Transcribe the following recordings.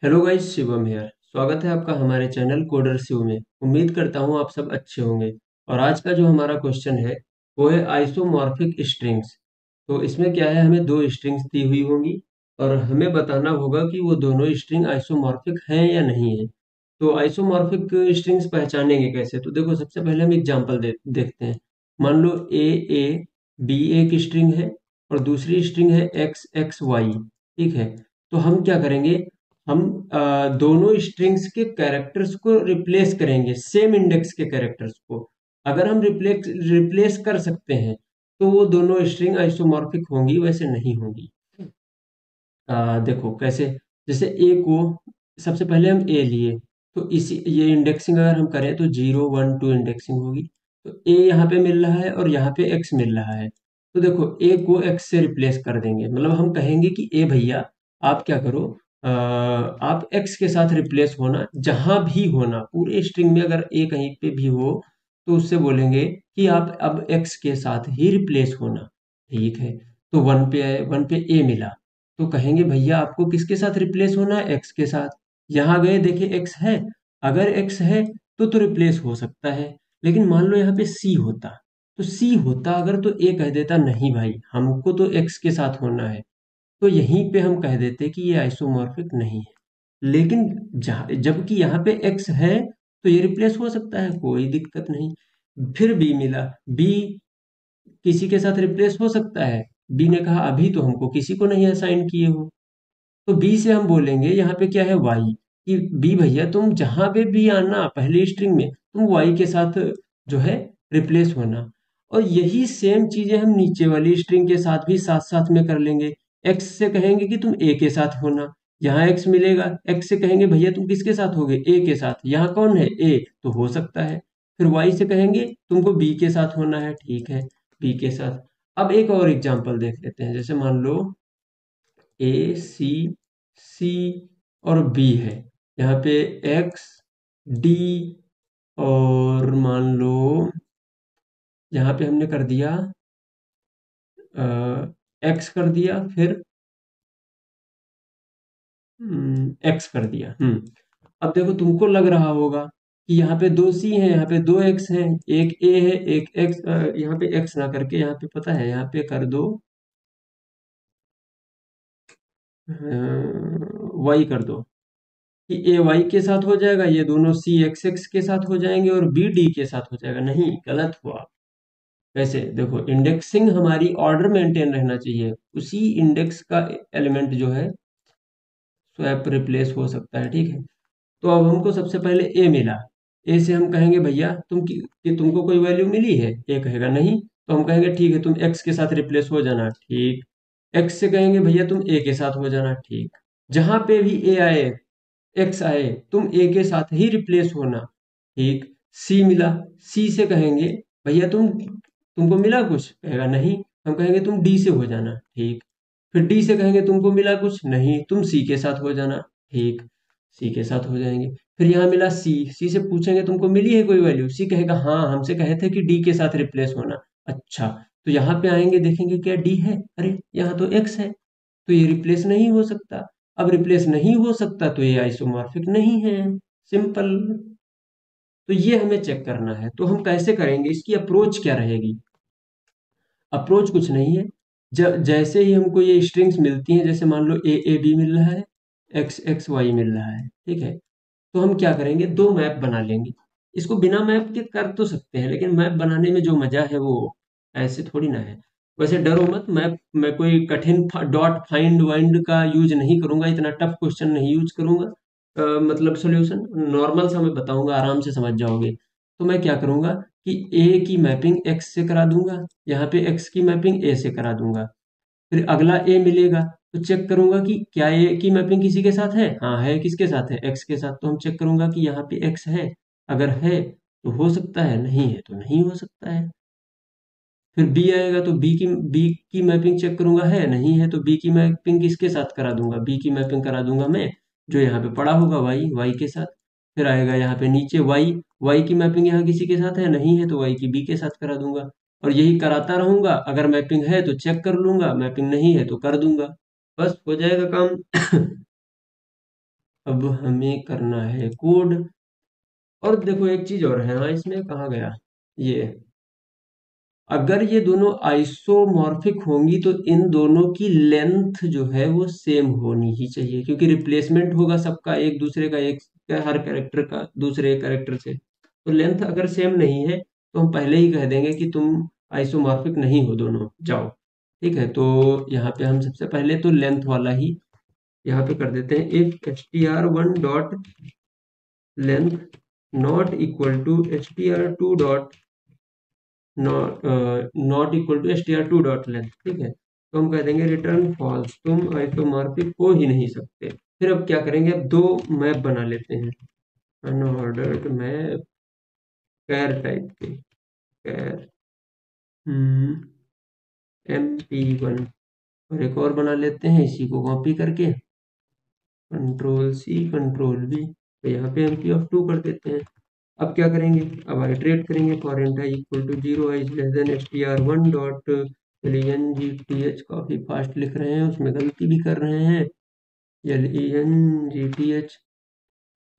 Hello guys, Shivam here. स्वागत है आपका हमारे चैनल कोडर शिव में। उम्मीद करता हूँ आप सब अच्छे होंगे। और आज का जो हमारा क्वेश्चन है वो है आइसोमॉर्फिक स्ट्रिंग्स। तो इसमें क्या है, हमें दो स्ट्रिंग्स दी हुई होंगी और हमें बताना होगा कि वो दोनों स्ट्रिंग आइसोमॉर्फिक हैं या नहीं है। तो आइसोमॉर्फिक स्ट्रिंग्स पहचानेंगे कैसे? तो देखो, सबसे पहले हम एग्जांपल देखते हैं। मान लो ए बी एक स्ट्रिंग है और दूसरी स्ट्रिंग है एक्स एक्स वाई। ठीक है। तो हम क्या करेंगे, हम दोनों स्ट्रिंग्स के कैरेक्टर्स को रिप्लेस करेंगे, सेम इंडेक्स के कैरेक्टर्स को। अगर हम रिप्लेस रिप्लेस कर सकते हैं तो वो दोनों स्ट्रिंग आइसोमॉर्फिक होंगी, वैसे नहीं होंगी। देखो कैसे। जैसे ए को सबसे पहले हम ए लिए, तो इसी ये इंडेक्सिंग अगर हम करें तो 0 1 2 इंडेक्सिंग होगी। तो ए यहाँ पे मिल रहा है और यहाँ पे एक्स मिल रहा है। तो देखो, ए को एक्स से रिप्लेस कर देंगे, मतलब हम कहेंगे कि ए भैया आप क्या करो, आप एक्स के साथ रिप्लेस होना, जहां भी होना पूरे स्ट्रिंग में, अगर ए कहीं पे भी हो तो उससे बोलेंगे कि आप अब एक्स के साथ ही रिप्लेस होना। ठीक है। तो वन पे ए मिला, तो कहेंगे भैया आपको किसके साथ रिप्लेस होना है? एक्स के साथ। यहाँ गए, देखे एक्स है। अगर एक्स है तो रिप्लेस हो सकता है। लेकिन मान लो यहाँ पे सी होता, तो सी होता अगर, तो ए कह देता नहीं भाई, हमको तो एक्स के साथ होना है। तो यहीं पे हम कह देते कि ये आइसोमॉर्फिक नहीं है। लेकिन जबकि यहाँ पे एक्स है तो ये रिप्लेस हो सकता है, कोई दिक्कत नहीं। फिर बी मिला, बी किसी के साथ रिप्लेस हो सकता है। बी ने कहा अभी तो हमको किसी को नहीं असाइन किए हो। तो बी से हम बोलेंगे यहाँ पे क्या है, वाई, कि बी भैया तुम जहां पे भी आना पहले स्ट्रिंग में, तुम वाई के साथ जो है रिप्लेस होना। और यही सेम चीजें हम नीचे वाली स्ट्रिंग के साथ भी साथ साथ में कर लेंगे। एक्स से कहेंगे कि तुम ए के साथ होना, यहाँ एक्स मिलेगा। एक्स से कहेंगे भैया तुम किसके साथ होगे, ए के साथ, यहाँ कौन है, ए, तो हो सकता है। फिर वाई से कहेंगे तुमको बी के साथ होना है, ठीक है, बी के साथ। अब एक और एग्जांपल देख लेते हैं। जैसे मान लो ए सी सी और बी है, यहाँ पे एक्स डी, और मान लो यहाँ पे हमने कर दिया एक्स कर दिया, फिर एक्स कर दिया। अब देखो, तुमको लग रहा होगा कि यहाँ पे दो सी हैं, यहाँ पे दो एक्स हैं, एक ए है एक एक्स। यहाँ पे एक्स ना करके यहाँ पे पता है, यहाँ पे कर दो वाई कर दो, कि ए वाई के साथ हो जाएगा, ये दोनों सी एक्स एक्स के साथ हो जाएंगे और बी डी के साथ हो जाएगा। नहीं, गलत हुआ। वैसे देखो, इंडेक्सिंग हमारी ऑर्डर मेंटेन रहना चाहिए, उसी इंडेक्स का एलिमेंट जो है स्वैप रिप्लेस हो सकता है। ठीक है। तो अब हमको सबसे पहले ए मिला। ए से हम कहेंगे भैया कि तुमको कोई वैल्यू मिली है? ए कहेगा नहीं, तो हम कहेंगे ठीक है, तुम एक्स के साथ रिप्लेस हो जाना, ठीक। एक्स से कहेंगे भैया तुम ए के साथ हो जाना, ठीक। जहां पे भी ए आए, एक्स आए, तुम ए के साथ ही रिप्लेस होना, ठीक। सी मिला, सी से कहेंगे भैया तुमको मिला कुछ? कहेगा नहीं, हम कहेंगे तुम डी से हो जाना, ठीक। फिर डी से कहेंगे तुमको मिला कुछ? नहीं, तुम सी के साथ हो जाना, ठीक। सी के साथ हो जाएंगे। फिर यहाँ मिला सी, सी से पूछेंगे तुमको मिली है कोई वैल्यू? सी कहेगा हाँ, हमसे कहे थे कि डी के साथ रिप्लेस होना। अच्छा, तो यहाँ पे आएंगे, देखेंगे क्या डी है? अरे यहाँ तो एक्स है, तो ये रिप्लेस नहीं हो सकता। अब रिप्लेस नहीं हो सकता तो ये आइसोमॉर्फिक नहीं है। सिंपल। तो ये हमें चेक करना है, तो हम कैसे करेंगे, इसकी अप्रोच क्या रहेगी? अप्रोच कुछ नहीं है। जैसे ही हमको ये स्ट्रिंग्स मिलती हैं, जैसे मान लो ए बी मिल रहा है, एक्स एक्स वाई मिल रहा है, ठीक है। तो हम क्या करेंगे, दो मैप बना लेंगे। इसको बिना मैप के कर तो सकते हैं, लेकिन मैप बनाने में जो मजा है वो ऐसे थोड़ी ना है। वैसे डरो मत, मैं कोई कठिन डॉट फाइंड वाइंड का यूज नहीं करूंगा, इतना टफ क्वेश्चन नहीं यूज करूंगा। मतलब सॉल्यूशन नॉर्मल सा मैं बताऊंगा, आराम से समझ जाओगे। तो मैं क्या करूंगा कि ए की मैपिंग एक्स से करा दूंगा, यहाँ पे एक्स की मैपिंग ए से करा दूंगा। फिर अगला ए मिलेगा, तो चेक करूंगा कि क्या ए की मैपिंग किसी के साथ है? हाँ है, किसके साथ है? एक्स के साथ। तो हम चेक करूंगा कि यहाँ पे एक्स है, अगर है तो हो सकता है, नहीं है तो नहीं हो सकता है। फिर बी आएगा तो बी की मैपिंग चेक करूंगा, है नहीं है, तो बी की मैपिंग किसके साथ करा दूंगा? बी की मैपिंग करा दूंगा मैं, जो यहाँ पे पड़ा होगा वाई, वाई के साथ। फिर आएगा यहाँ पे नीचे वाई, वाई की मैपिंग यहाँ किसी के साथ है? नहीं है, तो वाई की बी के साथ करा दूंगा। और यही कराता रहूंगा, अगर मैपिंग है तो चेक कर लूंगा, मैपिंग नहीं है तो कर दूंगा। बस हो जाएगा काम। अब हमें करना है कोड। और देखो एक चीज और है, हाँ इसमें कहाँ गया ये, अगर ये दोनों आइसोमॉर्फिक होंगी तो इन दोनों की लेंथ जो है वो सेम होनी ही चाहिए, क्योंकि रिप्लेसमेंट होगा सबका, एक दूसरे का, एक हर कैरेक्टर का दूसरे कैरेक्टर से। तो लेंथ अगर सेम नहीं है तो हम पहले ही कह देंगे कि तुम आइसोमॉर्फिक नहीं हो दोनों, जाओ। ठीक है, तो यहाँ पे हम सबसे पहले तो लेंथ वाला ही यहाँ पे कर देते हैं, if str1 dot length not equal to str2 dot not equal to str2 dot length. ठीक है, तो हम कह देंगे रिटर्न फॉल्स, तुम आइसोमॉर्फिक हो ही नहीं सकते। फिर अब क्या करेंगे, अब दो मैप बना लेते हैं, अनऑर्डर्ड मैप कैर टाइप के, कैर MP1, और एक और बना लेते हैं इसी को कॉपी करके, कंट्रोल सी कंट्रोल V, तो यहाँ पे MP(2) कर देते हैं। अब क्या करेंगे, अब आइट्रेट करेंगे, for int i equal to 0, i is less than str1 dot LENGTH, काफी फास्ट लिख रहे हैं, उसमें गलती भी कर रहे हैं, LENGTH।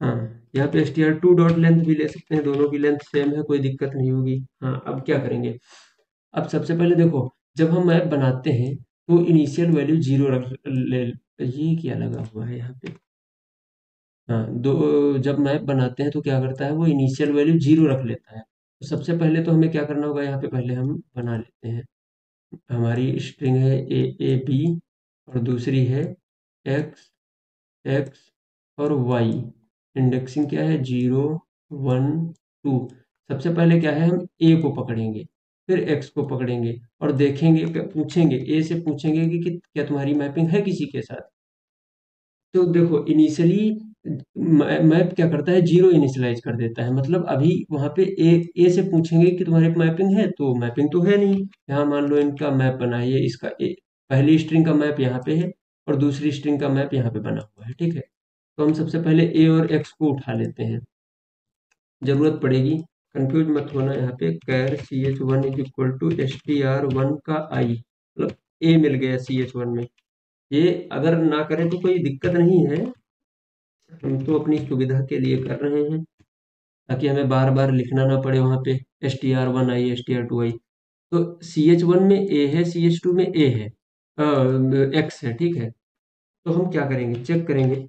हाँ, यहाँ पे str2 डॉट लेंथ भी ले सकते हैं, दोनों की लेंथ सेम है, कोई दिक्कत नहीं होगी। हाँ, अब क्या करेंगे, अब सबसे पहले देखो, जब हम मैप बनाते हैं तो इनिशियल वैल्यू 0 रख ले, ये क्या लगा हुआ है यहाँ पे, हाँ दो, जब मैप बनाते हैं तो क्या करता है वो इनिशियल वैल्यू 0 रख लेता है। तो सबसे पहले तो हमें क्या करना होगा, यहाँ पे पहले हम बना लेते हैं, हमारी स्ट्रिंग है AAB, और दूसरी है X X और Y, इंडेक्सिंग क्या है 0 1 2। सबसे पहले क्या है, हम A को पकड़ेंगे, फिर X को पकड़ेंगे और देखेंगे, पूछेंगे A से, पूछेंगे कि क्या तुम्हारी मैपिंग है किसी के साथ। तो देखो इनिशियली मैप क्या करता है, 0 इनिशियलाइज कर देता है, मतलब अभी वहां पे ए से पूछेंगे कि तुम्हारी मैपिंग है, तो मैपिंग तो है नहीं। यहाँ मान लो इनका मैप बना है, ये इसका पहली स्ट्रिंग का मैप यहाँ पे है और दूसरी स्ट्रिंग का मैप यहाँ पे बना हुआ है। ठीक है, तो हम सबसे पहले ए और एक्स को उठा लेते हैं, जरूरत पड़ेगी, कंफ्यूज मत होना, यहाँ पे कैर CH1 is equal to str1 का आई, मतलब ए मिल गया CH1 में। ये अगर ना करें तो कोई दिक्कत नहीं है, हम तो अपनी सुविधा के लिए कर रहे हैं, ताकि हमें बार बार लिखना ना पड़े वहां पे str1 आई str2 आई। तो CH1 में ए है, CH2 में ए है, एक्स है। ठीक है, तो हम क्या करेंगे, चेक करेंगे,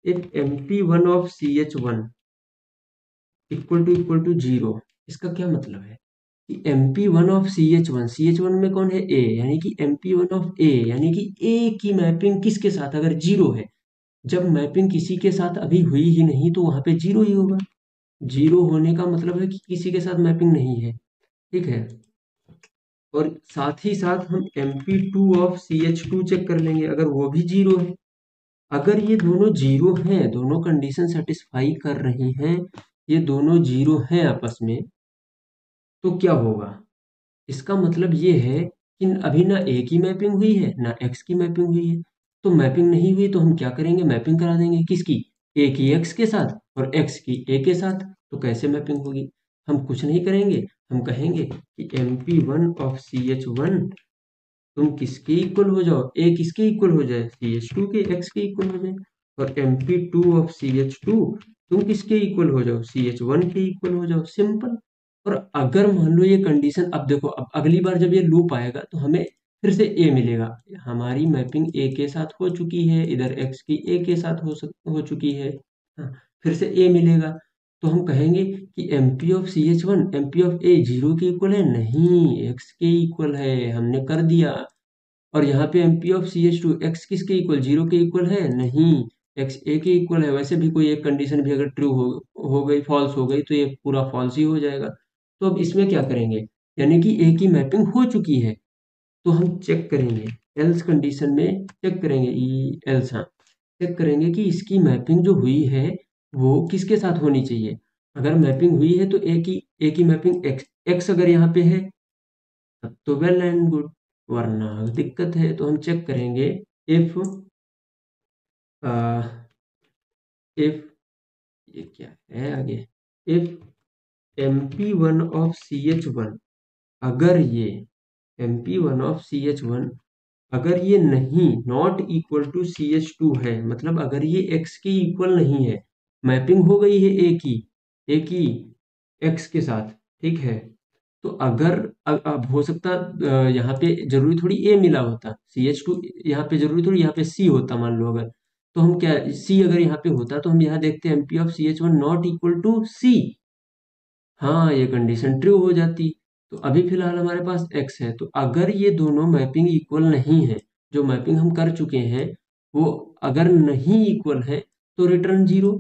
if MP1 of CH1 equal to 0। इसका क्या मतलब है कि MP1 ऑफ CH1 में कौन है, ए, यानी कि MP1 ऑफ ए, यानी कि ए की मैपिंग किसके साथ, अगर 0 है, जब मैपिंग किसी के साथ अभी हुई ही नहीं तो वहां पे 0 ही होगा। 0 होने का मतलब है कि किसी के साथ मैपिंग नहीं है। ठीक है, और साथ ही साथ हम MP2 ऑफ CH2 चेक कर लेंगे, अगर वो भी 0 है। अगर ये दोनों 0 हैं, दोनों कंडीशन सेटिस्फाई कर रही हैं, ये दोनों 0 हैं आपस में, तो क्या होगा, इसका मतलब ये है कि अभी ना ए की मैपिंग हुई है ना एक्स की मैपिंग हुई है। तो मैपिंग नहीं हुई तो हम क्या करेंगे, मैपिंग करा देंगे, किसकी, ए की एक्स के साथ और एक्स की ए के साथ। तो कैसे मैपिंग होगी, हम कुछ नहीं करेंगे, हम कहेंगे कि MP1 ऑफ CH1 तुम किसके इक्वल हो जाओ, ए किसके इक्वल हो जाए, CH2 के, एक्स के इक्वल हो जाए। और MP2 ऑफ CH2 तुम किसके इक्वल हो जाओ, CH1 के इक्वल हो जाओ, सिंपल। और अगर मान लो ये कंडीशन, अब देखो, अब अगली बार जब ये लूप आएगा तो हमें फिर से ए मिलेगा, हमारी मैपिंग ए के साथ हो चुकी है, इधर एक्स की ए के साथ हो चुकी है। हाँ, फिर से ए मिलेगा, तो हम कहेंगे कि MP of CH1 MP of A 0 के इक्वल है, नहीं एक्स के इक्वल है, हमने कर दिया। और यहाँ पे MP ऑफ CH2 एक्स किसके इक्वल, 0 के इक्वल है, नहीं एक्स ए के इक्वल है। वैसे भी कोई एक कंडीशन भी अगर ट्रू हो गई, फॉल्स हो गई, तो ये पूरा फॉल्स ही हो जाएगा। तो अब इसमें क्या करेंगे, यानी कि ए की मैपिंग हो चुकी है, तो हम चेक करेंगे, एल्स कंडीशन में चेक करेंगे, ई एल्स, हाँ, चेक करेंगे कि इसकी मैपिंग जो हुई है वो किसके साथ होनी चाहिए। अगर मैपिंग हुई है तो ए की मैपिंग एक्स एक्स अगर यहाँ पे है तब तो वेल एंड गुड, वरना दिक्कत है। तो हम चेक करेंगे, इफ इफ ये क्या है आगे, इफ MP1 ऑफ CH1, अगर ये MP1 ऑफ CH1 अगर ये नहीं नॉट इक्वल टू CH2 है, मतलब अगर ये x के इक्वल नहीं है, मैपिंग हो गई है A की x के साथ, ठीक है। तो अगर अब हो सकता यहाँ पे जरूरी थोड़ी A मिला होता, CH2 यहाँ पे जरूरी थोड़ी, यहाँ पे C होता मान लो अगर, तो हम क्या, C अगर यहाँ पे होता तो हम यहाँ देखते हैं MP of CH1 not equal to C। हाँ, ये कंडीशन ट्रू हो जाती। तो अभी फिलहाल हमारे पास x है, तो अगर ये दोनों मैपिंग इक्वल नहीं है, जो मैपिंग हम कर चुके हैं वो अगर नहीं इक्वल है, तो रिटर्न जीरो।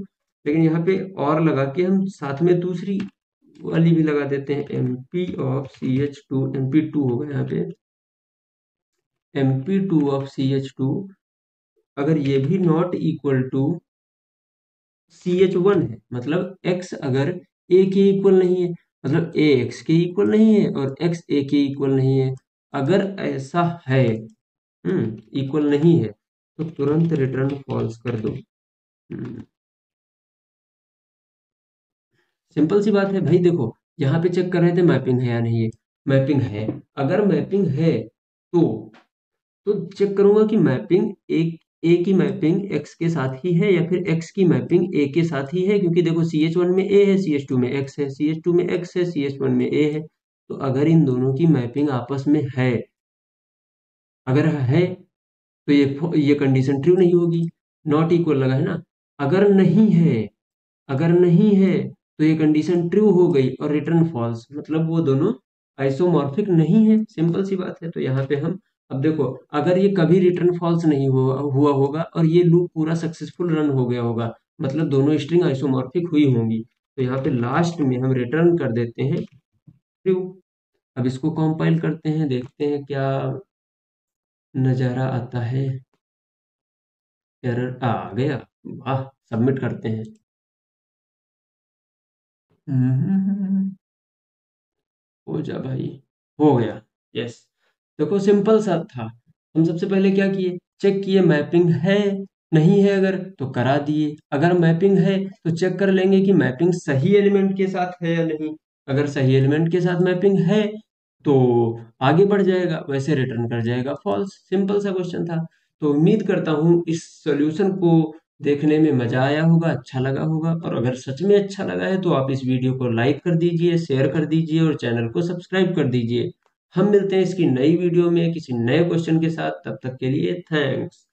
लेकिन यहाँ पे और लगा के हम साथ में दूसरी वाली भी लगा देते हैं, MP ऑफ CH2, MP2 होगा यहाँ पे, MP2 ऑफ CH2 अगर ये भी नॉट इक्वल टू CH1 है, मतलब x अगर a के इक्वल नहीं है, मतलब a x के इक्वल नहीं है और x a के इक्वल नहीं है, अगर ऐसा है, इक्वल नहीं है, तो तुरंत रिटर्न फॉल्स कर दो। सिंपल सी बात है भाई, देखो यहाँ पे चेक कर रहे थे मैपिंग है या नहीं है, मैपिंग है। अगर मैपिंग है तो चेक करूंगा कि मैपिंग एक ए की मैपिंग एक्स के साथ ही है या फिर एक्स की मैपिंग ए के साथ ही है, क्योंकि देखो CH1 में ए है, CH2 में एक्स है, CH2 में एक्स है, CH1 में ए है। तो अगर इन दोनों की मैपिंग आपस में है, अगर है तो ये कंडीशन ट्रू नहीं होगी, नॉट इक्वल लगा है ना। अगर नहीं है, अगर नहीं है तो ये कंडीशन ट्रू हो गई और रिटर्न फॉल्स, मतलब वो दोनों आइसोमॉर्फिक नहीं है। सिंपल सी बात है। तो यहाँ पे हम, अब देखो, अगर ये कभी रिटर्न फॉल्स नहीं हुआ होगा और ये लूप पूरा सक्सेसफुल रन हो गया होगा, मतलब दोनों स्ट्रिंग आइसोमॉर्फिक हुई होंगी। तो यहाँ पे लास्ट में हम रिटर्न कर देते हैं ट्रू। अब इसको कंपाइल करते हैं, देखते हैं क्या नज़ारा आता है। एरर आ गया, वाह, सबमिट करते हैं। हम्म, हो जा भाई, हो गया, यस। देखो सिंपल सा था। हम सबसे पहले क्या किए, चेक किए मैपिंग है, नहीं है अगर तो करा दिए, अगर मैपिंग है तो चेक कर लेंगे कि मैपिंग सही एलिमेंट के साथ है या नहीं। अगर सही एलिमेंट के साथ मैपिंग है तो आगे बढ़ जाएगा, वैसे रिटर्न कर जाएगा फॉल्स। सिंपल सा क्वेश्चन था। तो उम्मीद करता हूँ इस सॉल्यूशन को देखने में मजा आया होगा, अच्छा लगा होगा। और अगर सच में अच्छा लगा है तो आप इस वीडियो को लाइक कर दीजिए, शेयर कर दीजिए और चैनल को सब्सक्राइब कर दीजिए। हम मिलते हैं इसकी नई वीडियो में किसी नए क्वेश्चन के साथ, तब तक के लिए थैंक्स।